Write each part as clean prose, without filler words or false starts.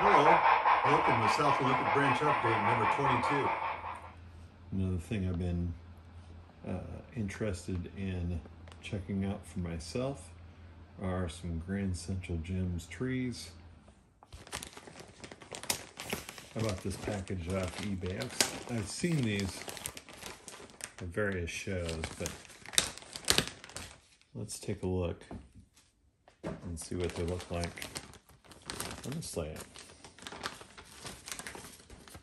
Hello, welcome to South Olympic Branch Update number 22. Another thing I've been interested in checking out for myself are some Grand Central Gems trees. I bought this package off eBay. I've seen these at various shows, but let's take a look and see what they look like on this layout.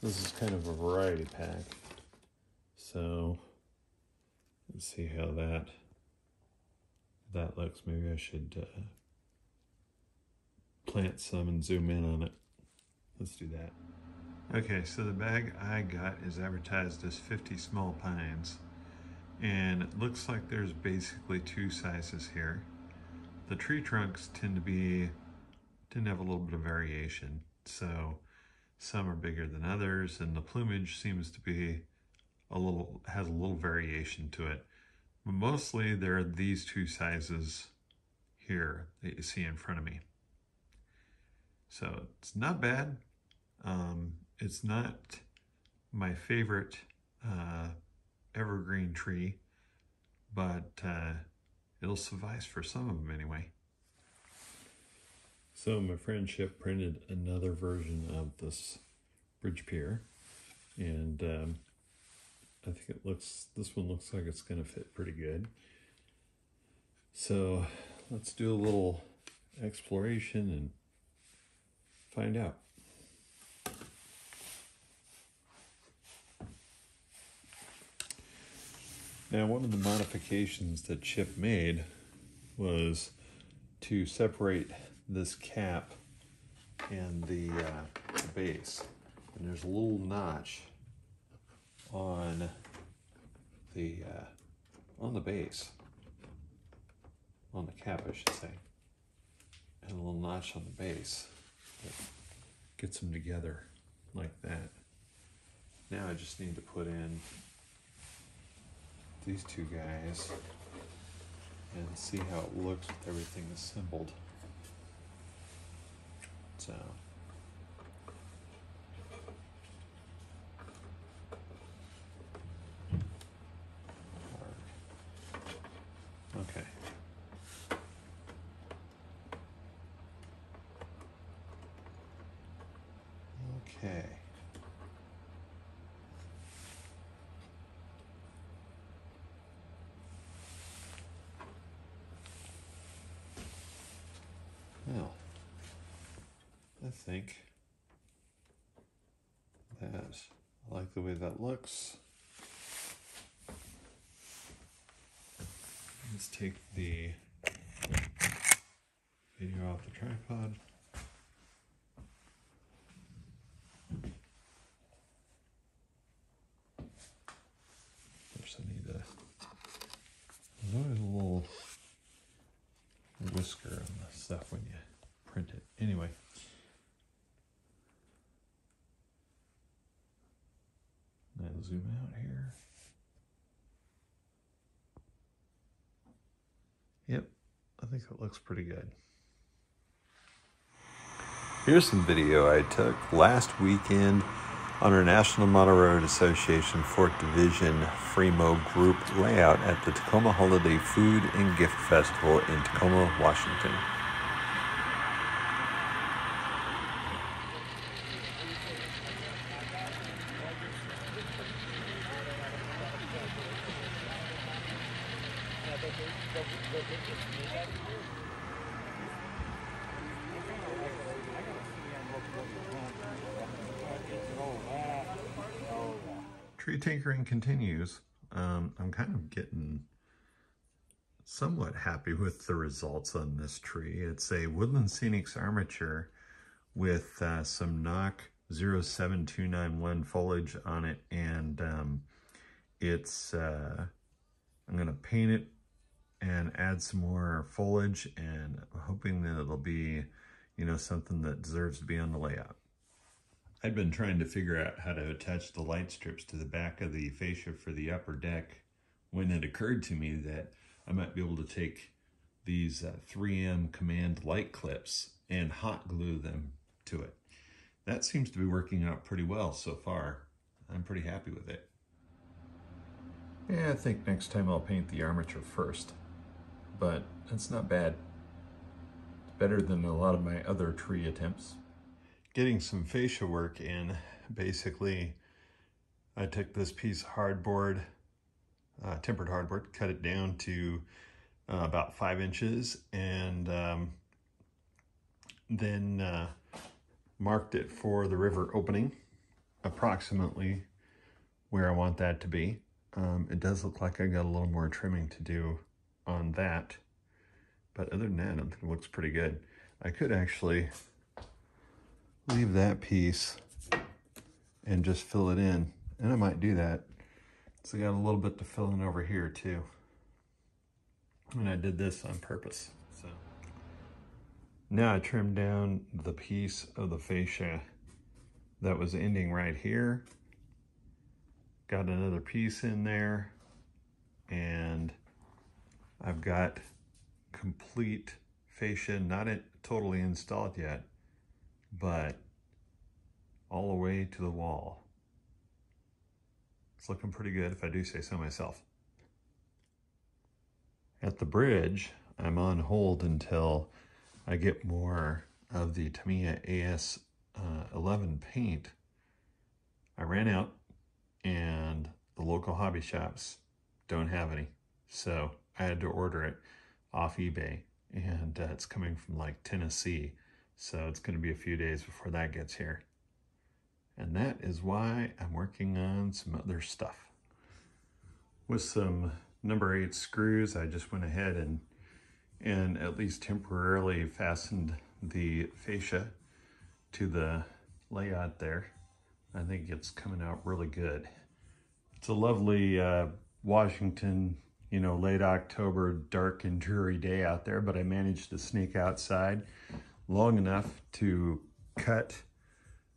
This is kind of a variety pack, so let's see how that looks. Maybe I should plant some and zoom in on it. Let's do that. Okay, so the bag I got is advertised as 50 small pines, and it looks like there's basically two sizes here. The tree trunks tend to have a little bit of variation, so some are bigger than others, and the plumage seems to be has a little variation to it. But mostly there are these two sizes here that you see in front of me. So it's not bad. It's not my favorite evergreen tree, but it'll suffice for some of them anyway. So my friend Chip printed another version of this bridge pier, and I think this one looks like it's going to fit pretty good. So let's do a little exploration and find out. Now, one of the modifications that Chip made was to separate this cap and the base. And there's a little notch on the base, on the cap, I should say, and a little notch on the base that gets them together like that. Now I just need to put in these two guys and see how it looks with everything assembled. So okay. Okay. Well, I think that I like the way that looks. Let's take the video off the tripod. First I need there's always a little whisker on the stuff when you print it. Anyway. I'll zoom out here. Yep, I think it looks pretty good. Here's some video I took last weekend on our National Model Road Association 4th Division Fremo Group layout at the Tacoma Holiday Food and Gift Festival in Tacoma, Washington. Tree tinkering continues. I'm kind of getting somewhat happy with the results on this tree. It's a Woodland Scenics armature with some Nock 07291 foliage on it, and I'm going to paint it and add some more foliage, and I'm hoping that it'll be, something that deserves to be on the layout. I'd been trying to figure out how to attach the light strips to the back of the fascia for the upper deck when it occurred to me that I might be able to take these 3M Command light clips and hot glue them to it. that seems to be working out pretty well so far. I'm pretty happy with it. Yeah, I think next time I'll paint the armature first, but that's not bad. It's better than a lot of my other tree attempts. Getting some fascia work in, basically, I took this piece of hardboard, tempered hardboard, cut it down to about 5 inches, and then marked it for the river opening, approximately where I want that to be. It does look like I got a little more trimming to do on that, but other than that, I think it looks pretty good. I could actually leave that piece and just fill it in, and I might do that. So I got a little bit to fill in over here too. And I did this on purpose. So now I trimmed down the piece of the fascia that was ending right here. Got another piece in there, and I've got complete fascia, not totally installed yet, but all the way to the wall. It's looking pretty good, if I do say so myself. At the bridge, I'm on hold until I get more of the Tamiya AS11 paint. I ran out, and the local hobby shops don't have any, so I had to order it off eBay, and it's coming from like Tennessee, so it's going to be a few days before that gets here. And that is why I'm working on some other stuff. With some number 8 screws, I just went ahead and at least temporarily fastened the fascia to the layout there. I think it's coming out really good. It's a lovely Washington, late October, dark and dreary day out there, but I managed to sneak outside long enough to cut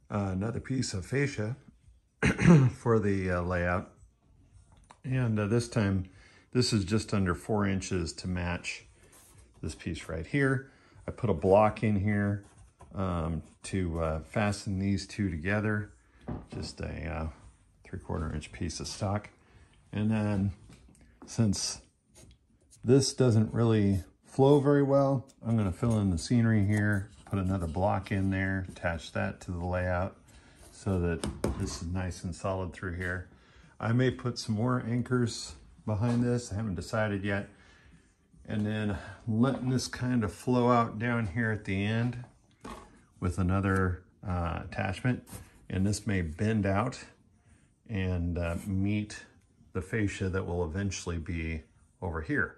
another piece of fascia for the layout. And this time, this is just under 4 inches to match this piece right here. I put a block in here to fasten these two together. Just a 3/4 inch piece of stock. And then, since this doesn't really flow very well, I'm going to fill in the scenery here, put another block in there, attach that to the layout so that this is nice and solid through here. I may put some more anchors behind this, I haven't decided yet. And then letting this kind of flow out down here at the end with another attachment. And this may bend out and meet the fascia that will eventually be over here.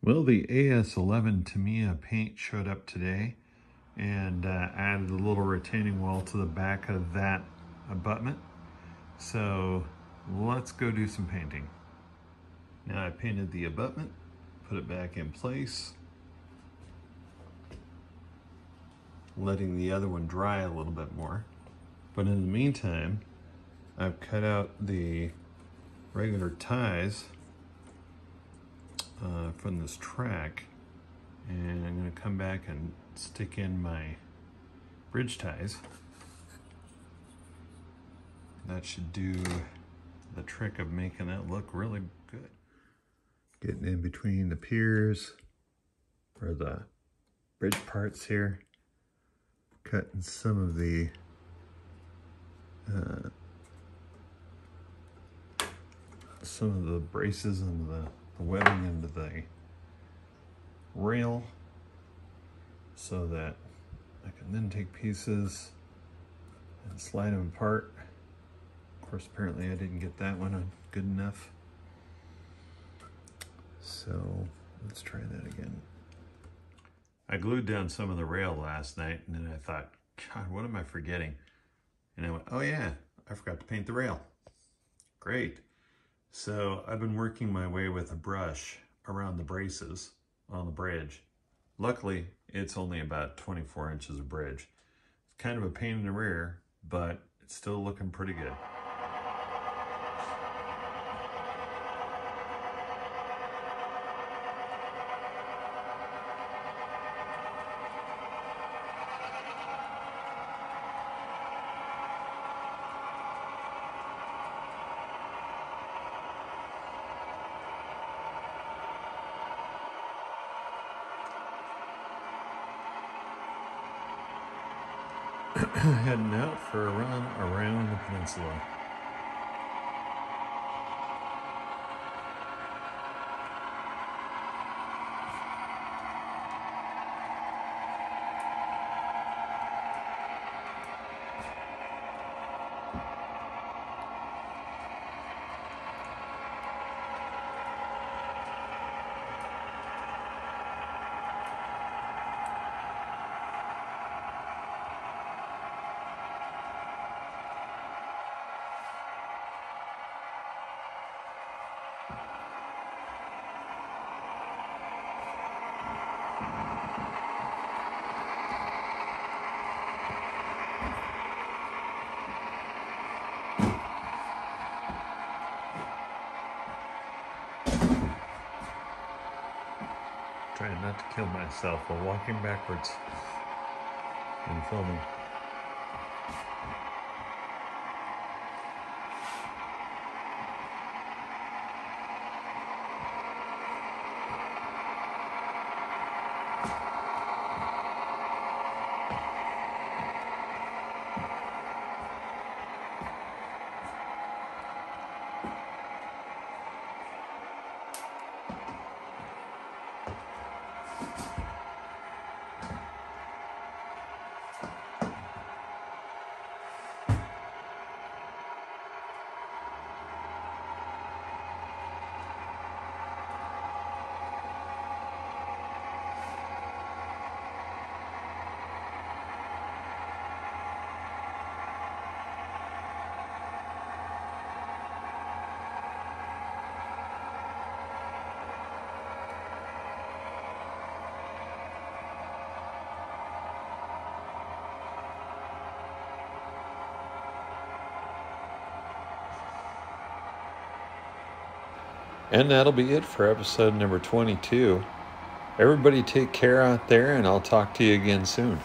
Well, the AS11 Tamiya paint showed up today, and added a little retaining wall to the back of that abutment. So let's go do some painting. Now I painted the abutment, put it back in place, letting the other one dry a little bit more. But in the meantime, I've cut out the regular ties from this track, and I'm going to come back and stick in my bridge ties. That should do the trick of making that look really good. Getting in between the piers, or the bridge parts here, cutting some of the braces and the webbing into the rail, so that I can then take pieces and slide them apart. Of course, apparently I didn't get that one on good enough. So let's try that again. I glued down some of the rail last night, and then I thought, God, what am I forgetting? And I went, oh yeah, I forgot to paint the rail. Great. So I've been working my way with a brush around the braces on the bridge. Luckily, it's only about 24 inches of bridge. It's kind of a pain in the rear, but it's still looking pretty good. heading out for a run around the peninsula. Trying not to kill myself while walking backwards and filming. And that'll be it for episode number 22. Everybody take care out there, and I'll talk to you again soon.